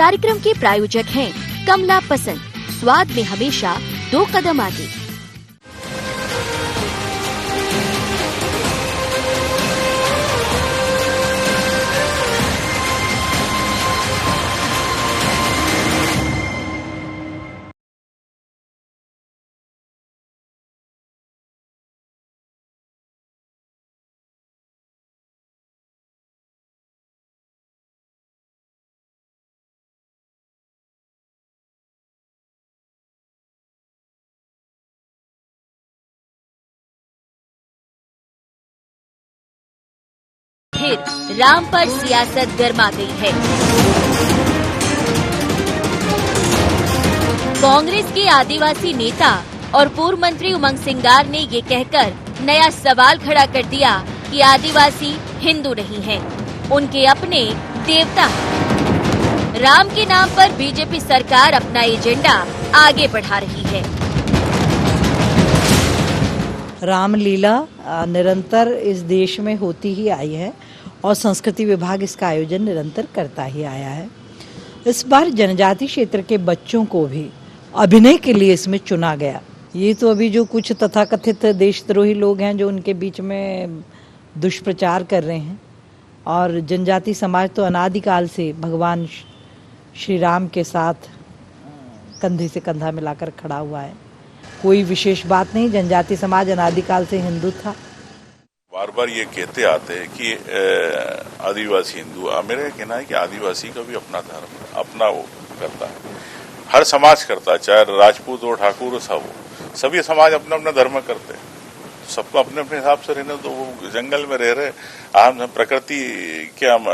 कार्यक्रम के प्रायोजक हैं कमला पसंद, स्वाद में हमेशा 2 कदम आगे। फिर राम पर सियासत गर्मा गई है। कांग्रेस के आदिवासी नेता और पूर्व मंत्री उमंग सिंगार ने ये कहकर नया सवाल खड़ा कर दिया कि आदिवासी हिंदू नहीं हैं, उनके अपने देवता हैं। राम के नाम पर बीजेपी सरकार अपना एजेंडा आगे बढ़ा रही है। रामलीला निरंतर इस देश में होती ही आई है और संस्कृति विभाग इसका आयोजन निरंतर करता ही आया है। इस बार जनजाति क्षेत्र के बच्चों को भी अभिनय के लिए इसमें चुना गया। ये तो अभी जो कुछ तथाकथित देशद्रोही लोग हैं जो उनके बीच में दुष्प्रचार कर रहे हैं, और जनजाति समाज तो अनादिकाल से भगवान श्री राम के साथ कंधे से कंधा मिलाकर खड़ा हुआ है। कोई विशेष बात नहीं, जनजाति समाज अनादिकाल से हिंदू था। बार बार ये कहते आते हैं कि आदिवासी हिंदू। मेरा कहना है कि आदिवासी का भी अपना धर्म, अपना वो करता है, हर समाज करता है, चाहे राजपूत हो, ठाकुर हो, सब हो, सभी समाज अपना अपना धर्म करते हैं। सबको अपने अपने हिसाब से रहने तो वो जंगल में रह रहे, हम प्रकृति के हम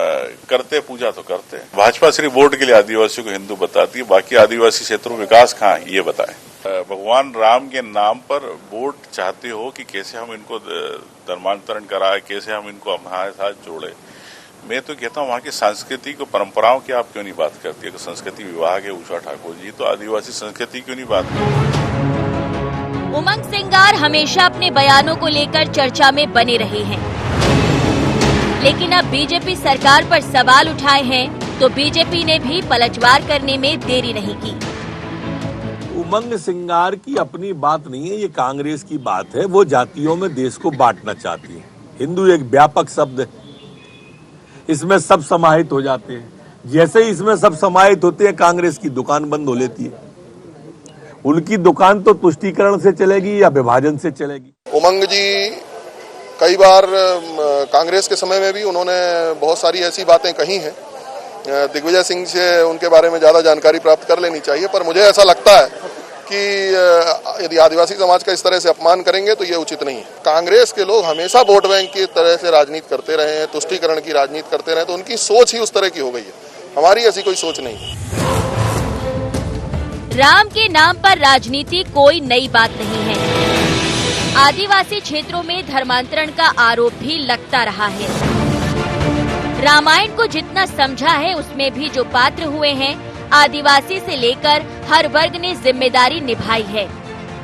करते, पूजा तो करते हैं। भाजपा सिर्फ वोट के लिए आदिवासियों को हिंदू बताती है, बाकी आदिवासी क्षेत्रों में विकास कहाँ है ये बताएं। भगवान राम के नाम पर वोट चाहते हो कि कैसे हम इनको धर्मांतरण कराए, कैसे हम इनको हमारे साथ जोड़े। मैं तो कहता हूँ वहाँ की संस्कृति को, परंपराओं की आप क्यों नहीं बात करती है? तो संस्कृति विभाग है उषा ठाकुर जी, तो आदिवासी संस्कृति क्यों नहीं बात करती? उमंग सिंगार हमेशा अपने बयानों को लेकर चर्चा में बने रहे हैं, लेकिन अब बीजेपी सरकार पर सवाल उठाए हैं तो बीजेपी ने भी पलटवार करने में देरी नहीं की। उमंग सिंगार की अपनी बात नहीं है, ये कांग्रेस की बात है। वो जातियों में देश को बांटना चाहती है। हिंदू एक व्यापक शब्द है, इसमें सब समाहित हो जाते हैं। जैसे ही इसमें सब समाहित होते हैं, कांग्रेस की दुकान बंद हो लेती है। उनकी दुकान तो तुष्टीकरण से चलेगी या विभाजन से चलेगी। उमंग जी कई बार कांग्रेस के समय में भी उन्होंने बहुत सारी ऐसी बातें कही हैं। दिग्विजय सिंह से उनके बारे में ज्यादा जानकारी प्राप्त कर लेनी चाहिए, पर मुझे ऐसा लगता है कि यदि आदिवासी समाज का इस तरह से अपमान करेंगे तो ये उचित नहीं है। कांग्रेस के लोग हमेशा वोट बैंक की तरह से राजनीति करते रहे हैं, तुष्टीकरण की राजनीति करते रहे, तो उनकी सोच ही उस तरह की हो गई है। हमारी ऐसी कोई सोच नहीं है। राम के नाम पर राजनीति कोई नई बात नहीं है। आदिवासी क्षेत्रों में धर्मांतरण का आरोप भी लगता रहा है। रामायण को जितना समझा है उसमें भी जो पात्र हुए हैं, आदिवासी से लेकर हर वर्ग ने जिम्मेदारी निभाई है।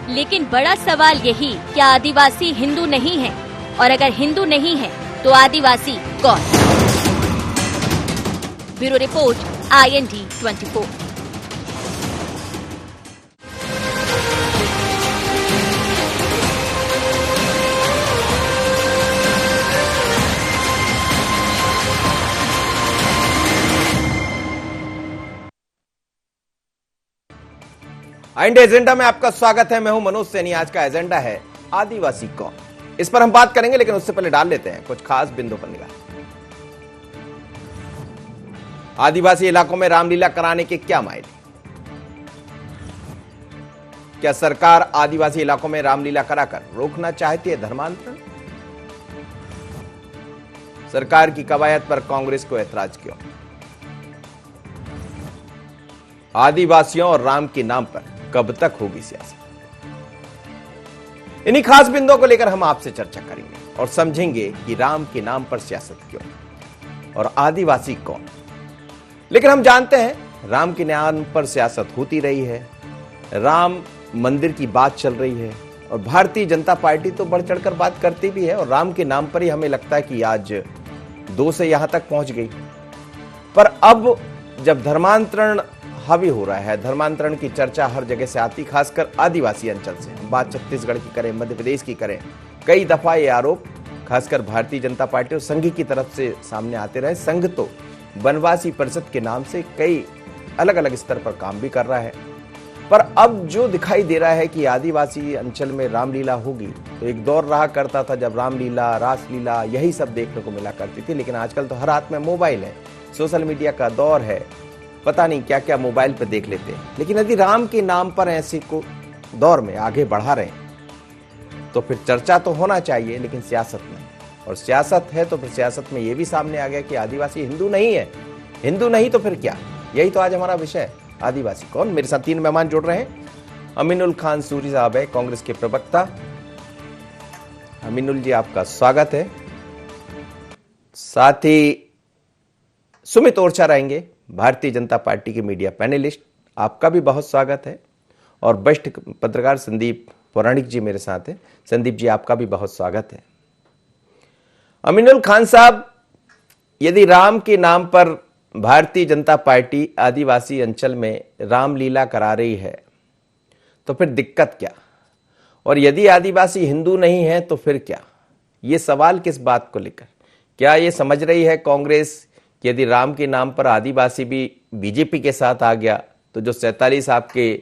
लेकिन बड़ा सवाल यही, क्या आदिवासी हिंदू नहीं है? और अगर हिंदू नहीं है तो आदिवासी कौन? Bureau report, IND 24। IND agenda में आपका स्वागत है। मैं हूं मनोज सैनी। आज का एजेंडा है आदिवासी कौन। इस पर हम बात करेंगे, लेकिन उससे पहले डाल लेते हैं कुछ खास बिंदु पर निगाह। आदिवासी इलाकों में रामलीला कराने के क्या मायने? क्या सरकार आदिवासी इलाकों में रामलीला कराकर रोकना चाहती है धर्मांतरण? सरकार की कवायद पर कांग्रेस को ऐतराज क्यों? आदिवासियों और राम के नाम पर कब तक होगी सियासत? इन्हीं खास बिंदुओं को लेकर हम आपसे चर्चा करेंगे और समझेंगे कि राम के नाम पर सियासत क्यों और आदिवासी कौन। लेकिन हम जानते हैं राम के नाम पर सियासत होती रही है, राम मंदिर की बात चल रही है और भारतीय जनता पार्टी तो बढ़ चढ़कर बात करती भी है और राम के नाम पर ही हमें लगता है कि आज 2 से यहां तक पहुंच गई। पर अब जब धर्मांतरण हावी हो रहा है, धर्मांतरण की चर्चा हर जगह से आती, खासकर आदिवासी अंचल से, बात छत्तीसगढ़ की करें, मध्य प्रदेश की करें, कई दफा ये आरोप खासकर भारतीय जनता पार्टी और संघ की तरफ से सामने आते रहे। संघ तो वनवासी परिषद के नाम से कई अलग अलग स्तर पर काम भी कर रहा है, पर अब जो दिखाई दे रहा है कि आदिवासी अंचल में रामलीला होगी, तो एक दौर रहा करता था जब रामलीला, रासलीला यही सब देखने को मिला करती थी, लेकिन आजकल तो हर हाथ में मोबाइल है, सोशल मीडिया का दौर है, पता नहीं क्या क्या मोबाइल पे देख लेते हैं। लेकिन यदि राम के नाम पर ऐसे को दौर में आगे बढ़ा रहे हैं तो फिर चर्चा तो होना चाहिए, लेकिन सियासत नहीं। और सियासत है तो फिर सियासत में ये भी सामने आ गया कि आदिवासी हिंदू नहीं है। हिंदू नहीं तो फिर क्या? यही तो आज हमारा विषय है, आदिवासी कौन। मेरे साथ 3 मेहमान जुड़ रहे हैं। अमीनुल खान सूरी साहब है, कांग्रेस के प्रवक्ता। अमीनुल जी, आपका स्वागत है। साथ ही सुमित ओरछा रहेंगे, भारतीय जनता पार्टी के मीडिया पैनलिस्ट, आपका भी बहुत स्वागत है। और वरिष्ठ पत्रकार संदीप पौराणिक जी मेरे साथ हैं। संदीप जी, आपका भी बहुत स्वागत है। अमीनुल खान साहब, यदि राम के नाम पर भारतीय जनता पार्टी आदिवासी अंचल में रामलीला करा रही है तो फिर दिक्कत क्या? और यदि आदिवासी हिंदू नहीं है तो फिर क्या? ये सवाल किस बात को लेकर? क्या ये समझ रही है कांग्रेस कि यदि राम के नाम पर आदिवासी भी बीजेपी के साथ आ गया तो जो 47 आपके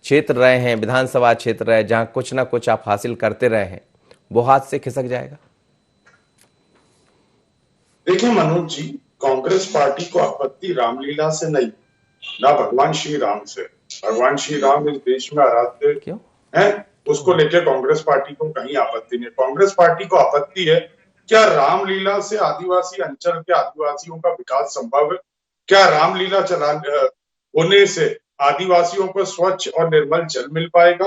क्षेत्र रहे हैं, विधानसभा क्षेत्र रहे, जहां कुछ ना कुछ आप हासिल करते रहे हैं, वो हाथ से खिसक जाएगा? देखिए मनोज जी, कांग्रेस पार्टी को आपत्ति रामलीला से नहीं, ना भगवान श्री राम से। भगवान श्री राम इस देश में आराध्य क्यों है, उसको लेकर कांग्रेस पार्टी को कहीं आपत्ति नहीं। कांग्रेस पार्टी को आपत्ति है क्या रामलीला से आदिवासी अंचल के आदिवासियों का विकास संभव है? क्या रामलीला होने से आदिवासियों को स्वच्छ और निर्मल जल मिल पाएगा?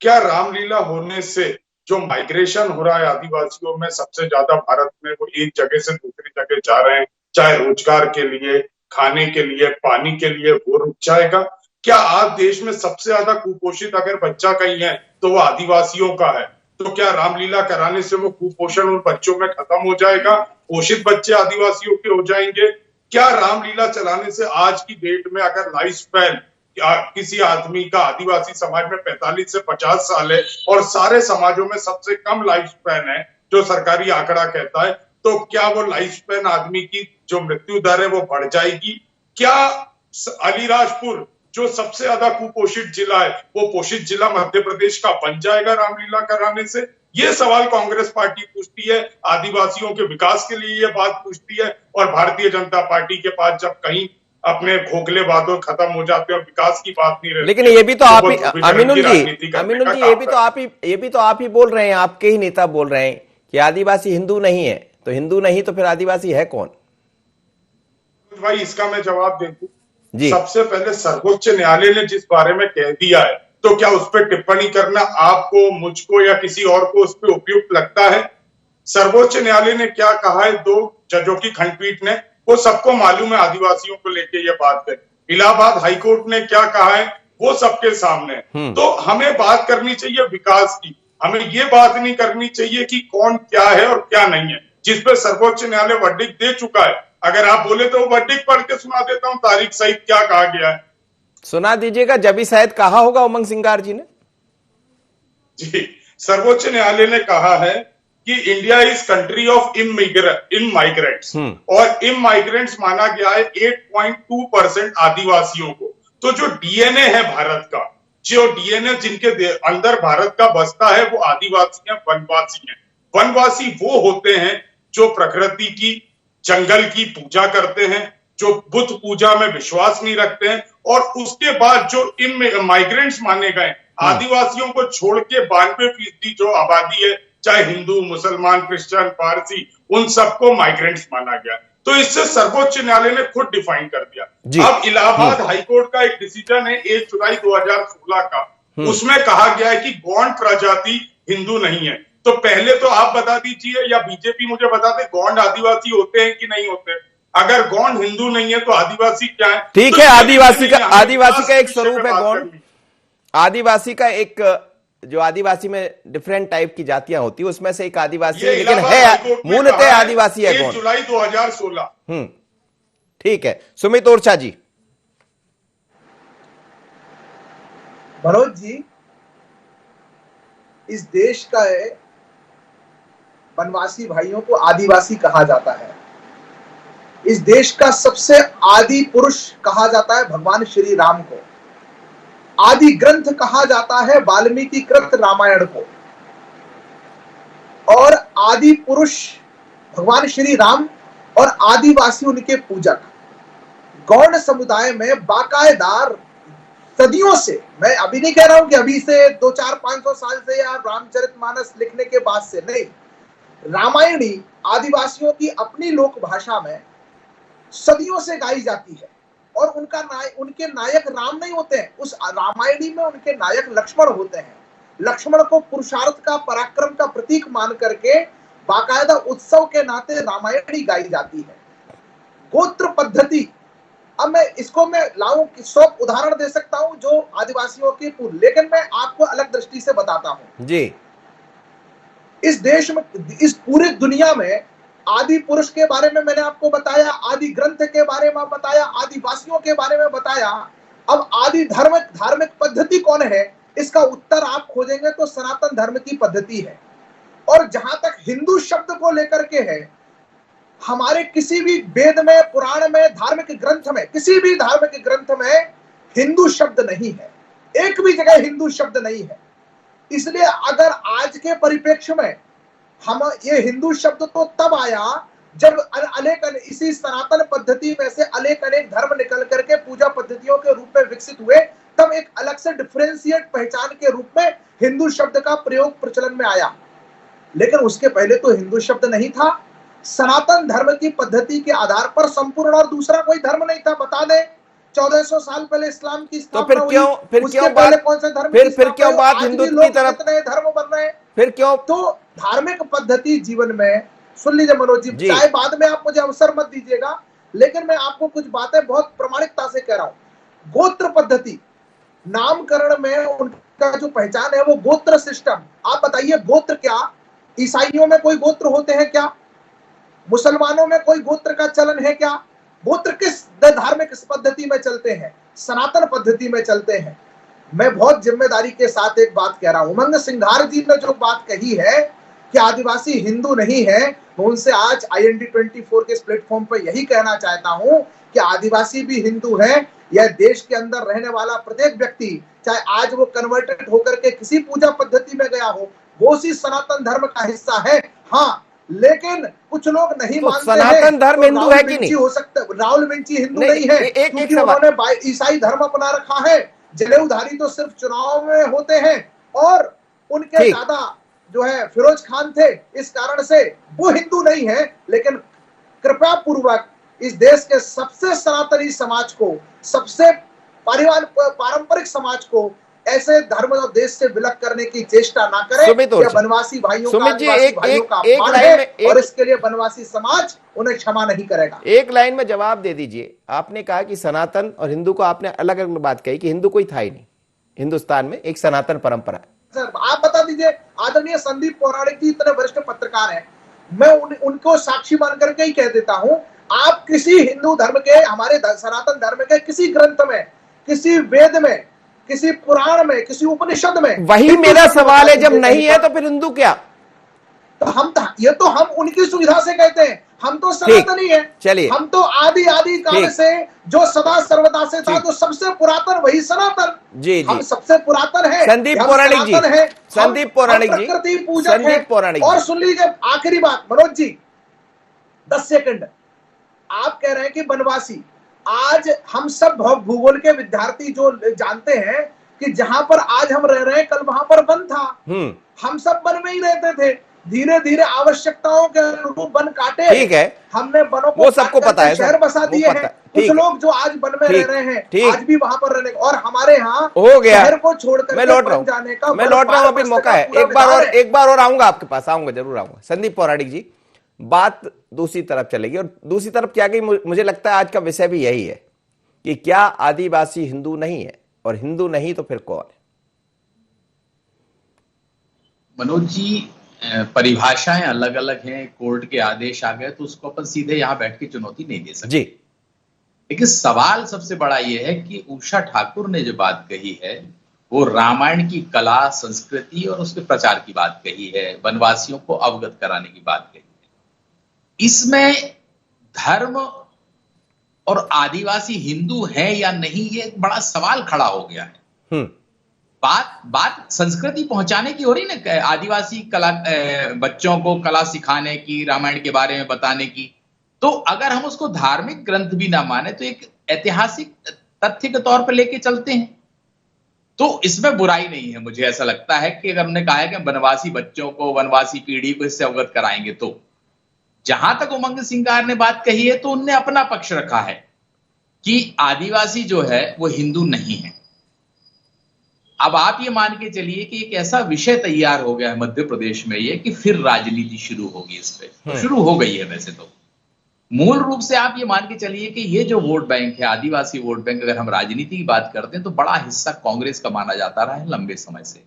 क्या रामलीला होने से जो माइग्रेशन हो रहा है आदिवासियों में, सबसे ज्यादा भारत में, वो एक जगह से दूसरी जगह जा रहे हैं, चाहे रोजगार के लिए, खाने के लिए, पानी के लिए, वो रुक जाएगा? क्या आज देश में सबसे ज्यादा कुपोषित अगर बच्चा कहीं है तो वो आदिवासियों का है, तो क्या रामलीला कराने से वो कुपोषण उन बच्चों में खत्म हो जाएगा? पोषित बच्चे आदिवासियों के हो जाएंगे? क्या रामलीला चलाने से आज की डेट में अगर लाइफ स्पैन किसी आदमी का आदिवासी समाज में 45 से 50 साल है और सारे समाजों में सबसे कम लाइफ स्पैन है जो सरकारी आंकड़ा कहता है, तो क्या वो लाइफ स्पैन आदमी की जो मृत्यु दर है वो बढ़ जाएगी? क्या अलीराजपुर जो सबसे ज्यादा कुपोषित जिला है वो पोषित जिला मध्य प्रदेश का बन जाएगा रामलीला कराने से? ये सवाल कांग्रेस पार्टी पूछती है, आदिवासियों के विकास के लिए ये बात पूछती है। और भारतीय जनता पार्टी के पास जब कहीं अपने खोखले वादों खत्म हो जाते हैं और विकास की बात नहीं रहती। लेकिन ये भी तो आप ही, अमीनुल जी, ये भी तो आप ही बोल रहे हैं, आपके ही नेता बोल रहे हैं कि आदिवासी हिंदू नहीं है। तो हिंदू नहीं तो फिर आदिवासी है कौन? भाई, इसका मैं जवाब दे दूं जी। सबसे पहले सर्वोच्च न्यायालय ने जिस बारे में कह दिया है, तो क्या उस पर टिप्पणी करना आपको, मुझको या किसी और को उस पर उपयुक्त लगता है? सर्वोच्च न्यायालय ने क्या कहा है 2 जजों की खंडपीठ ने, वो सबको मालूम है आदिवासियों को लेके ये बात है। इलाहाबाद हाईकोर्ट ने क्या कहा है वो सबके सामने। तो हमें बात करनी चाहिए विकास की, हमें ये बात नहीं करनी चाहिए कि कौन क्या है और क्या नहीं है, जिसपे सर्वोच्च न्यायालय वर्डिक्ट दे चुका है। अगर आप बोले तो वर्डिक्ट पढ़ के सुना देता हूं, तारीख सहित क्या कहा गया है। सुना दीजिएगा, जब भी शायद कहा होगा उमंग सिंगार जी ने। जी, सर्वोच्च न्यायालय ने कहा है कि इंडिया इज कंट्री ऑफ इमाइग्रेंट्स और इमाइग्रेंट्स माना गया है 8.2% आदिवासियों को। तो जो डीएनए है भारत का, जो डीएनए जिनके अंदर भारत का बसता है, वो आदिवासी हैं, वनवासी हैं। वनवासी वो होते हैं जो प्रकृति की, जंगल की पूजा करते हैं, जो बुद्ध पूजा में विश्वास नहीं रखते हैं। और उसके बाद जो इन माइग्रेंट्स माने गए, आदिवासियों को छोड़ के 92% जो आबादी है, चाहे हिंदू, मुसलमान, क्रिश्चियन, पारसी, उन सबको माइग्रेंट्स माना गया। तो इससे सर्वोच्च न्यायालय ने खुद डिफाइन कर दिया। अब इलाहाबाद हाईकोर्ट का एक डिसीजन है 1 जुलाई 2016 का, उसमें कहा गया है कि गौंड प्रजाति हिंदू नहीं है। तो पहले तो आप बता दीजिए या बीजेपी मुझे बता दे, गौंड आदिवासी होते हैं कि नहीं होते? अगर गौंड हिंदू नहीं है तो आदिवासी क्या है? ठीक है, आदिवासी का एक स्वरूप है गौंड। आदिवासी का एक, जो आदिवासी में डिफरेंट टाइप की जातियां होती है, उसमें से एक आदिवासी है, लेकिन है मूलतः आदिवासी है। 1 जुलाई 2016। ठीक है। सुमित ओरछा जी, मनोज जी, इस देश का वनवासी भाइयों को आदिवासी कहा जाता है। इस देश का सबसे आदि पुरुष कहा जाता है भगवान श्री राम को। आदि ग्रंथ कहा जाता है वाल्मीकि कृत रामायण को। और आदि पुरुष भगवान श्री राम और आदिवासी उनके पूजक। गौड़ समुदाय में बाकायदार सदियों से, मैं अभी नहीं कह रहा हूं कि अभी से 200-400-500 साल से या रामचरितमानस लिखने के बाद से, नहीं, रामायणी आदिवासियों की अपनी लोक भाषा में सदियों से गाई जाती है। और उनके नायक राम नहीं होते हैं, उस रामायणी में उनके नायक लक्ष्मण होते हैं। लक्ष्मण को पुरुषार्थ का, पराक्रम का प्रतीक मान करके बाकायदा उत्सव के नाते रामायणी गाई जाती है। गोत्र पद्धति, अब मैं इसको लाऊं, 100 उदाहरण दे सकता हूं जो आदिवासियों के पूर्व, लेकिन मैं आपको अलग दृष्टि से बताता हूं जी। इस देश में, इस पूरी दुनिया में आदि पुरुष के बारे में मैंने आपको बताया, आदि ग्रंथ के बारे में बताया, आदिवासियों के बारे में बताया। अब आदि धार्मिक पद्धति कौन है, इसका उत्तर आप खोजेंगे तो सनातन धर्म की पद्धति है। और जहां तक हिंदू शब्द को लेकर के है, हमारे किसी भी वेद में, पुराण में, धार्मिक ग्रंथ में, किसी भी धार्मिक ग्रंथ में हिंदू शब्द नहीं है। एक भी जगह हिंदू शब्द नहीं है। इसलिए अगर आज के परिप्रेक्ष्य में हम, ये हिंदू शब्द तो तब आया जब अनेक इसी सनातन पद्धति में से अनेक धर्म निकल करके पूजा पद्धतियों के रूप में विकसित हुए, तब एक अलग से डिफरेंशिएट पहचान के रूप में हिंदू शब्द का प्रयोग प्रचलन में आया। लेकिन उसके पहले तो हिंदू शब्द नहीं था। सनातन धर्म की पद्धति के आधार पर संपूर्ण और दूसरा कोई धर्म नहीं था। बता दें, 1400 साल पहले इस्लाम की स्थापना हुई। फिर क्यों बात हिंदू की तरफ, नए धर्म बन रहे हैं, फिर क्यों? तो धार्मिक पद्धति जीवन में, सुन लीजिए मनोज जी, चाहे बाद में आप मुझे अवसर मत दीजिएगा, लेकिन मैं आपको कुछ बातें बहुत प्रामाणिकता से कह रहा हूं। गोत्र पद्धति, नामकरण में उनका जो पहचान है वो गोत्र सिस्टम। आप बताइए, गोत्र क्या? ईसाइयों में कोई गोत्र होते हैं क्या? मुसलमानों में कोई गोत्र का चलन है क्या? गोत्र किस धार्मिक पद्धति में चलते हैं? सनातन पद्धति में चलते हैं। मैं बहुत जिम्मेदारी के साथ एक बात कह रहा हूं। उमंग सिंघार जी ने जो बात कही है कि आदिवासी हिंदू नहीं है, मैं उनसे आज IND24 के इस प्लेटफॉर्म पर यही कहना चाहता हूं कि आदिवासी भी हिंदू है। यह देश के अंदर रहने वाला प्रत्येक व्यक्ति, चाहे आज वो कन्वर्टेड होकर के किसी पूजा पद्धति में गया हो, वो उसी सनातन धर्म का हिस्सा है। हाँ, लेकिन कुछ लोग नहीं मानते हैं। सनातन धर्म हिंदू है कि नहीं? हो सकता है राहुल विंची हिंदू नहीं है, क्योंकि उन्होंने ईसाई धर्म अपना रखा है। जलेऊधारी तो सिर्फ चुनाव में होते हैं, और उनके दादा जो है फिरोज खान थे, इस कारण से वो हिंदू नहीं है। लेकिन कृपया पूर्वक इस देश के सबसे सनातनी समाज को, सबसे पारंपरिक समाज को ऐसे धर्म और देश से विलग करने की चेष्टा ना करें। वनवासी भाइयों का, आदिवासी भाइयों का अपमान है, और इसके लिए वनवासी समाज उन्हें क्षमा नहीं करेगा। एक लाइन में जवाब दे दीजिए। आपने कहा कि सनातन और हिंदू को, आपने अलग अलग बात कही कि हिंदू कोई था ही नहीं, हिंदुस्तान में एक सनातन परंपरा है। सर आप बता दीजिए, आदरणीय संदीप पौराणिक जी इतने वरिष्ठ पत्रकार हैं, मैं उनको साक्षी मान करके ही कह देता हूं, आप किसी हिंदू धर्म के, हमारे सनातन धर्म के किसी ग्रंथ में, किसी वेद में, किसी पुराण में, किसी उपनिषद में, वही मेरा सवाल है, जब नहीं है तो फिर हिंदू क्या? तो हम उनकी सुविधा से कहते हैं, हम तो सनातनी है। चलिए, हम तो आदि काल से जो सदा सर्वदा से था, जो सबसे पुरातन वही सनातन। जी, हम सबसे पुरातन है। संदीप पौराणिक जी, संदीप पौराणिक जी, प्रकृति पूजक है। और सुन लीजिए आखिरी बात मनोज जी, 10 सेकंड। आप कह रहे हैं कि वनवासी, आज हम सब भूगोल के विद्यार्थी जो जानते हैं कि जहां पर आज हम रह रहे हैं, कल वहां पर वन था। हम सब वन में ही रहते थे। धीरे धीरे आवश्यकताओं के अनुरूप वन काटे। ठीक है, हमने वनों को, वो सबको पता है, शहर बसा दिए हैं। कुछ लोग जो आज वन में रह रहे हैं, आज भी वहां पर रहने, और हमारे यहाँ हो गया शहर को छोड़कर मैं लौट रहा हूँ, अभी मौका है। एक बार और आऊंगा आपके पास, आऊंगा, जरूर आऊंगा। संदीप पौराणिक जी, बात दूसरी तरफ चलेगी, और दूसरी तरफ क्या गई, मुझे लगता है आज का विषय भी यही है कि क्या आदिवासी हिंदू नहीं है, और हिंदू नहीं तो फिर कौन है? मनोज जी, परिभाषाएं अलग अलग हैं, कोर्ट के आदेश आ गए तो उसको अपन सीधे यहां बैठ के चुनौती नहीं दे सकते जी। लेकिन सवाल सबसे बड़ा यह है कि उषा ठाकुर ने जो बात कही है, वो रामायण की कला, संस्कृति और उसके प्रचार की बात कही है, वनवासियों को अवगत कराने की बात कही है। इसमें धर्म और आदिवासी हिंदू है या नहीं, ये एक बड़ा सवाल खड़ा हो गया है। बात संस्कृति पहुंचाने की हो रही ना, आदिवासी कला, बच्चों को कला सिखाने की, रामायण के बारे में बताने की। तो अगर हम उसको धार्मिक ग्रंथ भी ना माने तो एक ऐतिहासिक तथ्य के तौर पर लेके चलते हैं, तो इसमें बुराई नहीं है। मुझे ऐसा लगता है कि अगर हमने कहा है कि वनवासी बच्चों को, वनवासी पीढ़ी को इससे अवगत कराएंगे, तो जहां तक उमंग सिंगार ने बात कही है तो उनने अपना पक्ष रखा है कि आदिवासी जो है वो हिंदू नहीं है। अब आप ये मान के चलिए कि एक ऐसा विषय तैयार हो गया है मध्य प्रदेश में ये कि फिर राजनीति शुरू होगी इस पे, तो शुरू हो गई है वैसे तो। मूल रूप से आप ये मान के चलिए कि ये जो वोट बैंक है, आदिवासी वोट बैंक, अगर हम राजनीति की बात करते हैं तो बड़ा हिस्सा कांग्रेस का माना जाता रहा है लंबे समय से।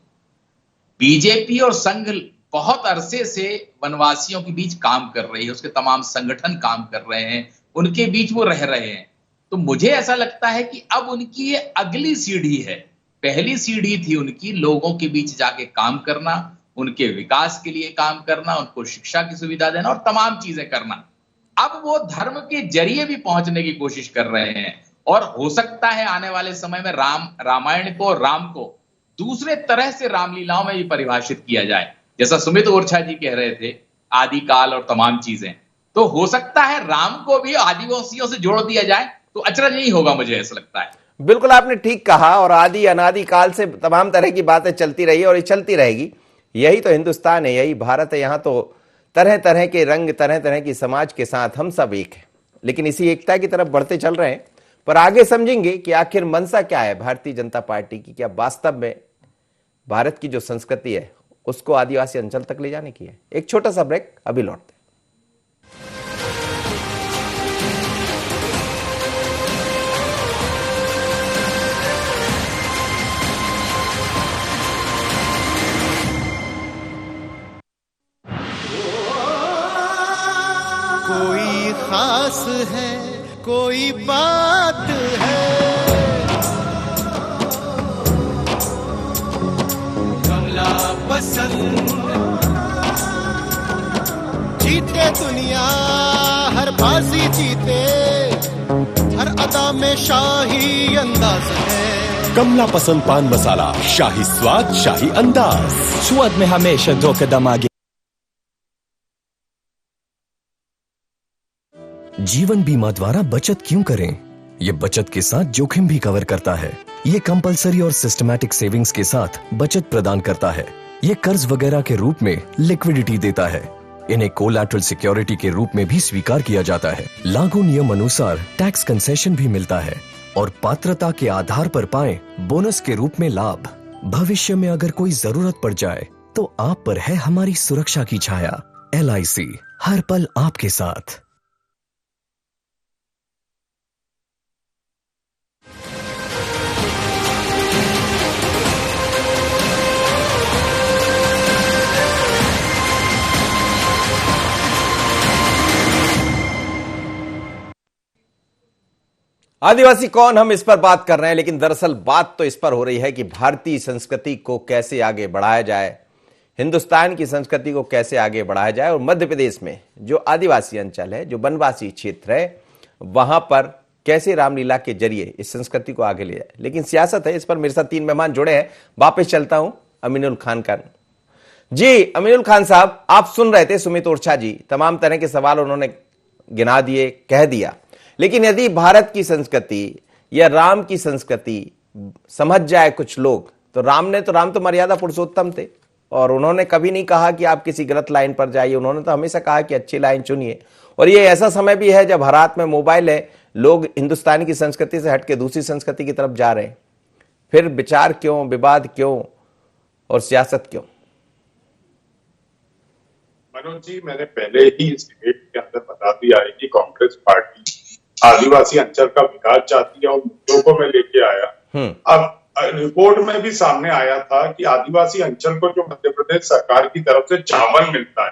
बीजेपी और संघ बहुत अरसे से वनवासियों के बीच काम कर रही है, उसके तमाम संगठन काम कर रहे हैं, उनके बीच वो रह रहे हैं। तो मुझे ऐसा लगता है कि अब उनकी ये अगली सीढ़ी है। पहली सीढ़ी थी उनकी लोगों के बीच जाके काम करना, उनके विकास के लिए काम करना, उनको शिक्षा की सुविधा देना और तमाम चीजें करना। अब वो धर्म के जरिए भी पहुंचने की कोशिश कर रहे हैं और हो सकता है आने वाले समय में रामायण को, राम को दूसरे तरह से रामलीलाओं में भी परिभाषित किया जाए, जैसा सुमित ओरछा जी कह रहे थे, आदिकाल और तमाम चीजें। तो हो सकता है राम को भी आदिवासियों से जोड़ दिया जाए, तो अचरज नहीं होगा, मुझे ऐसा लगता है। बिल्कुल आपने ठीक कहा, और आदि अनादि काल से तमाम तरह की बातें चलती रही और ये चलती रहेगी। यही तो हिंदुस्तान है, यही भारत है। यहाँ तो तरह तरह के रंग, तरह तरह की समाज के साथ हम सब एक हैं, लेकिन इसी एकता की तरफ बढ़ते चल रहे हैं। पर आगे समझेंगे कि आखिर मंशा क्या है भारतीय जनता पार्टी की। क्या वास्तव में भारत की जो संस्कृति है उसको आदिवासी अंचल तक ले जाने की है? एक छोटा सा ब्रेक, अभी लौटते हैं। कोई खास है, कोई बात है, कमला पसंद। जीते दुनिया हर बाजी जीते, हर अदा में शाही अंदाज है। कमला पसंद पान मसाला, शाही स्वाद, शाही अंदाज, स्वाद में हमेशा 2 कदम आगे। जीवन बीमा द्वारा बचत क्यों करें? ये बचत के साथ जोखिम भी कवर करता है। ये कंपलसरी और सिस्टमैटिक सेविंग्स के साथ बचत प्रदान करता है। ये कर्ज वगैरह के रूप में लिक्विडिटी देता है। इन्हें कोलैटरल सिक्योरिटी के रूप में भी स्वीकार किया जाता है। लागू नियम अनुसार टैक्स कंसेशन भी मिलता है और पात्रता के आधार पर पाएं बोनस के रूप में लाभ। भविष्य में अगर कोई जरूरत पड़ जाए तो आप पर है हमारी सुरक्षा की छाया। LIC, हर पल आपके साथ। आदिवासी कौन, हम इस पर बात कर रहे हैं, लेकिन दरअसल बात तो इस पर हो रही है कि भारतीय संस्कृति को कैसे आगे बढ़ाया जाए, हिंदुस्तान की संस्कृति को कैसे आगे बढ़ाया जाए। और मध्य प्रदेश में जो आदिवासी अंचल है, जो वनवासी क्षेत्र है, वहां पर कैसे रामलीला के जरिए इस संस्कृति को आगे ले जाए। लेकिन सियासत है, इस पर मेरे साथ 3 मेहमान जुड़े हैं। वापस चलता हूं अमीनुल खान का जी। अमीनुल खान साहब, आप सुन रहे थे सुमित ओरछा जी, तमाम तरह के सवाल उन्होंने गिना दिए, कह दिया। लेकिन यदि भारत की संस्कृति या राम की संस्कृति समझ जाए कुछ लोग, तो राम तो मर्यादा पुरुषोत्तम थे और उन्होंने कभी नहीं कहा कि आप किसी गलत लाइन पर जाइए। उन्होंने तो हमेशा कहा कि अच्छी लाइन चुनिए। और ये ऐसा समय भी है जब हर हाथ में मोबाइल है, लोग हिंदुस्तान की संस्कृति से हटके दूसरी संस्कृति की तरफ जा रहे हैं। फिर विचार क्यों, विवाद क्यों और सियासत क्यों? मनोज जी, मैंने पहले ही इस डिबेट के अंदर बता दिया है कि कांग्रेस पार्टी आदिवासी अंचल का विकास चाहती है और मुद्दों को मैं लेके आया। अब रिपोर्ट में भी सामने आया था कि आदिवासी अंचल को जो मध्य प्रदेश सरकार की तरफ से चावल मिलता है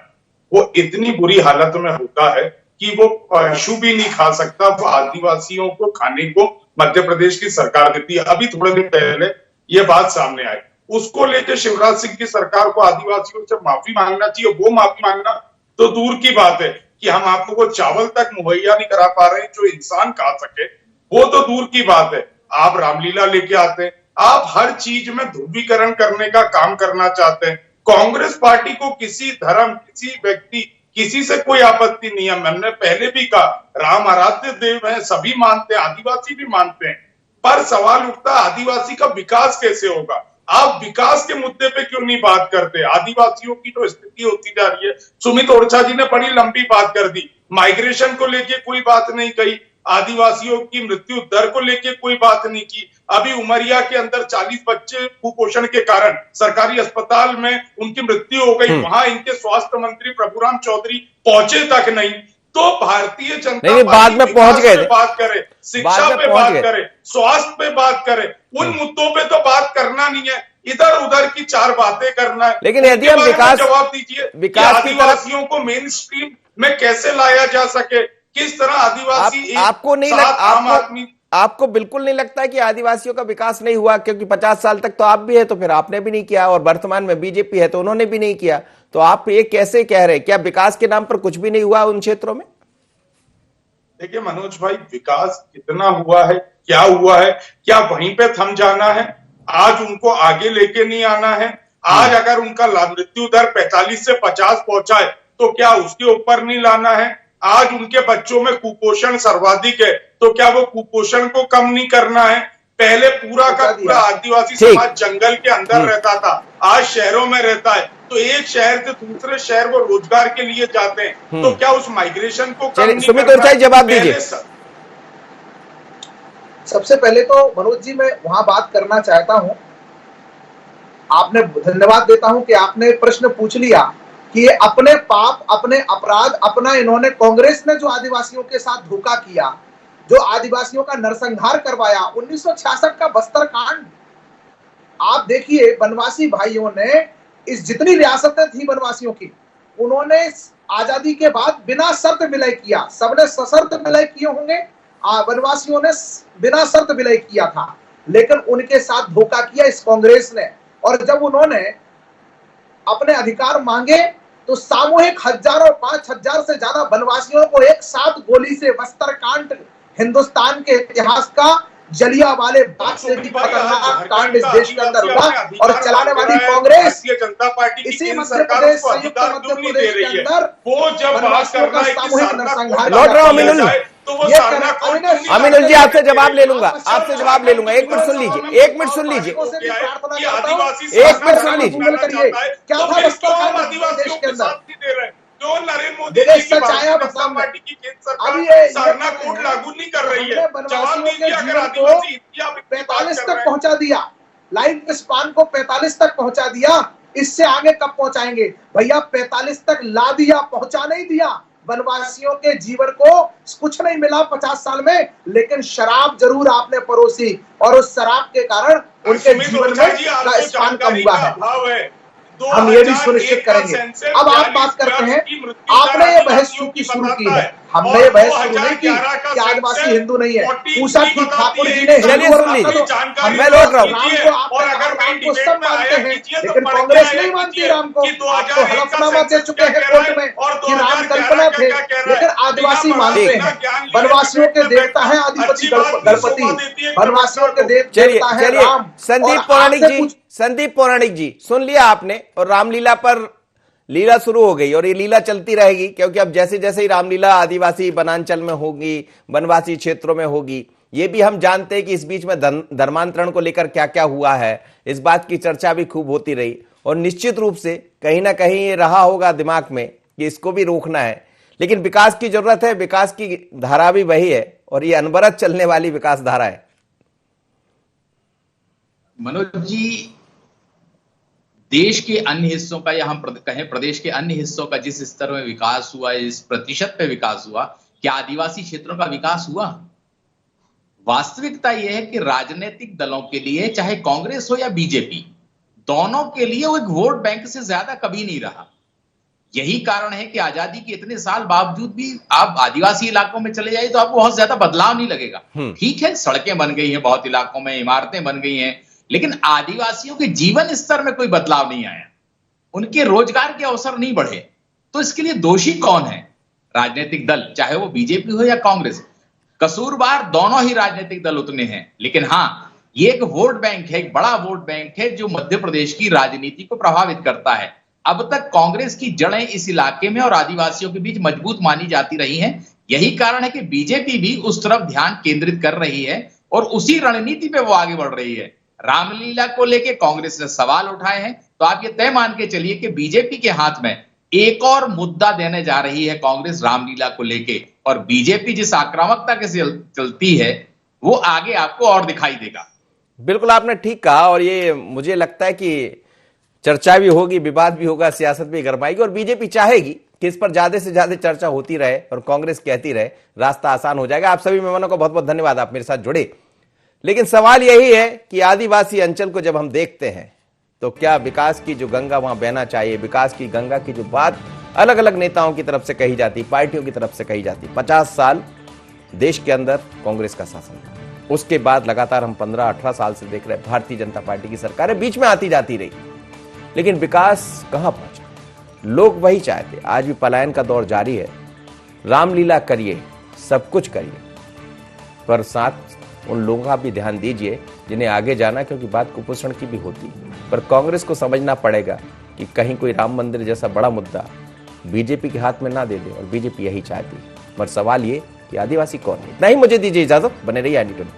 वो इतनी बुरी हालत में होता है कि वो पशु भी नहीं खा सकता, वो आदिवासियों को खाने को मध्य प्रदेश की सरकार देती है। अभी थोड़े दिन पहले ये बात सामने आई। उसको लेकर शिवराज सिंह की सरकार को आदिवासियों से माफी मांगना चाहिए। वो माफी मांगना तो दूर की बात है कि हम आप लोगों को चावल तक मुहैया नहीं करा पा रहे हैं जो इंसान खा सके, वो तो दूर की बात है। आप रामलीला लेके आते हैं, आप हर चीज में ध्रुवीकरण करने का काम करना चाहते हैं। कांग्रेस पार्टी को किसी धर्म, किसी व्यक्ति, किसी से कोई आपत्ति नहीं है। मैंने पहले भी कहा, राम आराध्य देव है, सभी मानते हैं, आदिवासी भी मानते हैं, पर सवाल उठता आदिवासी का विकास कैसे होगा। आप विकास के मुद्दे पे क्यों नहीं बात करते। आदिवासियों की जो स्थिति होती जा रही है, सुमित ओरछा जी ने बड़ी लंबी बात कर दी, माइग्रेशन को लेके कोई बात नहीं कही, आदिवासियों की मृत्यु दर को लेके कोई बात नहीं की। अभी उमरिया के अंदर 40 बच्चे कुपोषण के कारण सरकारी अस्पताल में उनकी मृत्यु हो गई, वहां इनके स्वास्थ्य मंत्री प्रभुराम चौधरी पहुंचे तक नहीं। तो भारतीय जनता नहीं, बाद में पहुंच गए, बात करे, शिक्षा पे बात करे, स्वास्थ्य पे बात करे, उन मुद्दों पे तो बात करना नहीं है, इधर उधर की चार बातें करना है। लेकिन यदि हम विकास, जवाब दीजिए, विकास आदिवासियों को मेन स्ट्रीम में कैसे लाया जा सके, किस तरह आदिवासी आपको नहीं आपको बिल्कुल नहीं लगता है कि आदिवासियों का विकास नहीं हुआ? क्योंकि 50 साल तक तो आप भी है, तो फिर आपने भी नहीं किया, और वर्तमान में बीजेपी है तो उन्होंने भी नहीं किया, तो आप ये कैसे कह रहे हैं? क्या विकास के नाम पर कुछ भी नहीं हुआ उन क्षेत्रों में? देखिए मनोज भाई, विकास कितना हुआ है, क्या हुआ है, क्या वहीं पे थम जाना है? आज उनको आगे लेके नहीं आना है। आज अगर उनका मृत्यु दर 45 से 50 पहुंचा है तो क्या उसके ऊपर नहीं लाना है? आज उनके बच्चों में कुपोषण सर्वाधिक है तो क्या वो कुपोषण को कम नहीं करना है? पहले पूरा का पूरा आदिवासी समाज जंगल के अंदर रहता था, आज शहरों में रहता है। तो एक शहर से दूसरे शहर वो रोजगार के लिए जाते हैं, तो क्या उस माइग्रेशन को कम नहीं सुमित ओरछा जवाब दीजिए। सबसे पहले तो मनोज जी मैं वहां बात करना चाहता हूं, आपने धन्यवाद देता हूं कि आपने प्रश्न पूछ लिया कि ये अपने पाप, अपने अपराध, अपना इन्होंने कांग्रेस ने जो आदिवासियों के साथ धोखा किया, जो आदिवासियों का नरसंहार करवाया, 1966 का बस्तर कांड। आप देखिए, वनवासी भाइयों ने इस जितनी रियासतें थी वनवासियों की, उन्होंने आजादी के बाद बिना शर्त विलय किया। सबने सशर्त विलय किए होंगे, वनवासियों ने बिना शर्त विलय किया था, लेकिन उनके साथ धोखा किया इस कांग्रेस ने। और जब उन्होंने अपने अधिकार मांगे तो सामूहिक हजारों, 5000 से ज्यादा वनवासियों को एक साथ गोली से, बस्तर कांड हिंदुस्तान के इतिहास का जलियांवाले बाग से भी खतरनाक कांड इस देश के अंदर हुआ। और चलाने वाली कांग्रेस जनता पार्टी इसी मध्य प्रदेश, संयुक्त मध्य प्रदेश के अंदर वो जब वनवासियों का सामूहिक नरसंहार। लौट रहा हूं अमीनुल जी, आपसे जवाब ले लूंगा, आपसे जवाब ले लूंगा। एक मिनट सुन लीजिए, एक मिनट सुन लीजिए, एक मिनट सुन लीजिए। क्या था देश के अंदर? जो नरेंद्र मोदी जी की जनता पार्टी की केंद्र सरकार सरना कोड लागू नहीं कर रही है। जवाब दीजिए, अगर आदिवासी 45 तक पहुंचा दिया, लाइफ स्पान को 45 तक पहुंचा दिया, इससे आगे कब पहुंचाएंगे भैया? 45 तक ला दिया, पहुंचा नहीं दिया। वनवासियों के जीवन को कुछ नहीं मिला 50 साल में, लेकिन शराब जरूर आपने परोसी, और उस शराब के कारण उनके जीवन में स्पान कम हुआ है। हम ये भी सुनिश्चित करेंगे। अब आप बात करते हैं, आपने ये बहस चूंकि शुरू की है, हमने ये बहस शुरू नहीं की कि आदिवासी हिंदू नहीं है। पूछा कि ठाकुर जी ने चलिए सुन लीजिए, मैं लौट रहा हूँ। राम को सब मानते हैं, लेकिन कांग्रेस नहीं मानती राम को। आपको हलफनामा दे चुके हैं कोर्ट में कि राम कल्पना थे, लेकिन आदिवासी मानते हैं। वनवासियों के देवता है आदिपति गणपति, वनवासियों के देवता है राम। संदीप पौराणिक जी, सुन लिया आपने। और रामलीला पर लीला शुरू हो गई, और ये लीला चलती रहेगी, क्योंकि अब जैसे जैसे ही रामलीला आदिवासी वनांचल में होगी, वनवासी क्षेत्रों में होगी, ये भी हम जानते हैं कि इस बीच में धर्मांतरण को लेकर क्या क्या हुआ है, इस बात की चर्चा भी खूब होती रही। और निश्चित रूप से कहीं ना कहीं ये रहा होगा दिमाग में कि इसको भी रोकना है। लेकिन विकास की जरूरत है, विकास की धारा भी वही है, और ये अनवरत चलने वाली विकास धारा है। मनोज जी, देश के अन्य हिस्सों का या हम कहें प्रदेश के अन्य हिस्सों का जिस स्तर में विकास हुआ, इस प्रतिशत पे विकास हुआ, क्या आदिवासी क्षेत्रों का विकास हुआ? वास्तविकता यह है कि राजनीतिक दलों के लिए, चाहे कांग्रेस हो या बीजेपी, दोनों के लिए वो एक वोट बैंक से ज्यादा कभी नहीं रहा। यही कारण है कि आजादी के इतने साल बावजूद भी आप आदिवासी इलाकों में चले जाइए तो आपको बहुत ज्यादा बदलाव नहीं लगेगा। ठीक है, सड़कें बन गई हैं, बहुत इलाकों में इमारतें बन गई हैं, लेकिन आदिवासियों के जीवन स्तर में कोई बदलाव नहीं आया, उनके रोजगार के अवसर नहीं बढ़े। तो इसके लिए दोषी कौन है? राजनीतिक दल, चाहे वो बीजेपी हो या कांग्रेस। कसूरवार दोनों ही राजनीतिक दल उतने हैं। लेकिन हाँ, ये एक वोट बैंक है, एक बड़ा वोट बैंक है जो मध्य प्रदेश की राजनीति को प्रभावित करता है। अब तक कांग्रेस की जड़ें इस इलाके में और आदिवासियों के बीच मजबूत मानी जाती रही हैं। यही कारण है कि बीजेपी भी उस तरफ ध्यान केंद्रित कर रही है और उसी रणनीति पे वो आगे बढ़ रही है। रामलीला को लेके कांग्रेस ने सवाल उठाए हैं, तो आप ये तय मान के चलिए कि बीजेपी के हाथ में एक और मुद्दा देने जा रही है कांग्रेस रामलीला को लेके, और बीजेपी जिस आक्रामकता के चलती है वो आगे आपको और दिखाई देगा। बिल्कुल आपने ठीक कहा, और ये मुझे लगता है कि चर्चा भी होगी, विवाद भी होगा, सियासत भी गरमाएगी, और बीजेपी चाहेगी कि इस पर ज्यादा से ज्यादा चर्चा होती रहे और कांग्रेस कहती रहे, रास्ता आसान हो जाएगा। आप सभी मेहमानों को बहुत बहुत धन्यवाद, आप मेरे साथ जुड़े। लेकिन सवाल यही है कि आदिवासी अंचल को जब हम देखते हैं तो क्या विकास की जो गंगा वहां बहना चाहिए, विकास की गंगा की जो बात अलग अलग नेताओं की तरफ से कही जाती, पार्टियों की तरफ से कही जाती, 50 साल देश के अंदर कांग्रेस का शासन, उसके बाद लगातार हम 15-18 साल से देख रहे हैं भारतीय जनता पार्टी की सरकारें बीच में आती जाती रही, लेकिन विकास कहां पहुंचा? लोग वही चाहते। आज भी पलायन का दौर जारी है। रामलीला करिए, सब कुछ करिए, पर साथ उन लोगों का भी ध्यान दीजिए जिन्हें आगे जाना, क्योंकि बात कुपोषण की भी होती है। पर कांग्रेस को समझना पड़ेगा कि कहीं कोई राम मंदिर जैसा बड़ा मुद्दा बीजेपी के हाथ में ना दे दे, और बीजेपी यही चाहती है। पर सवाल ये कि आदिवासी कौन है? इतना ही मुझे दीजिए इजाजत, बने रहिए एनीटाइम।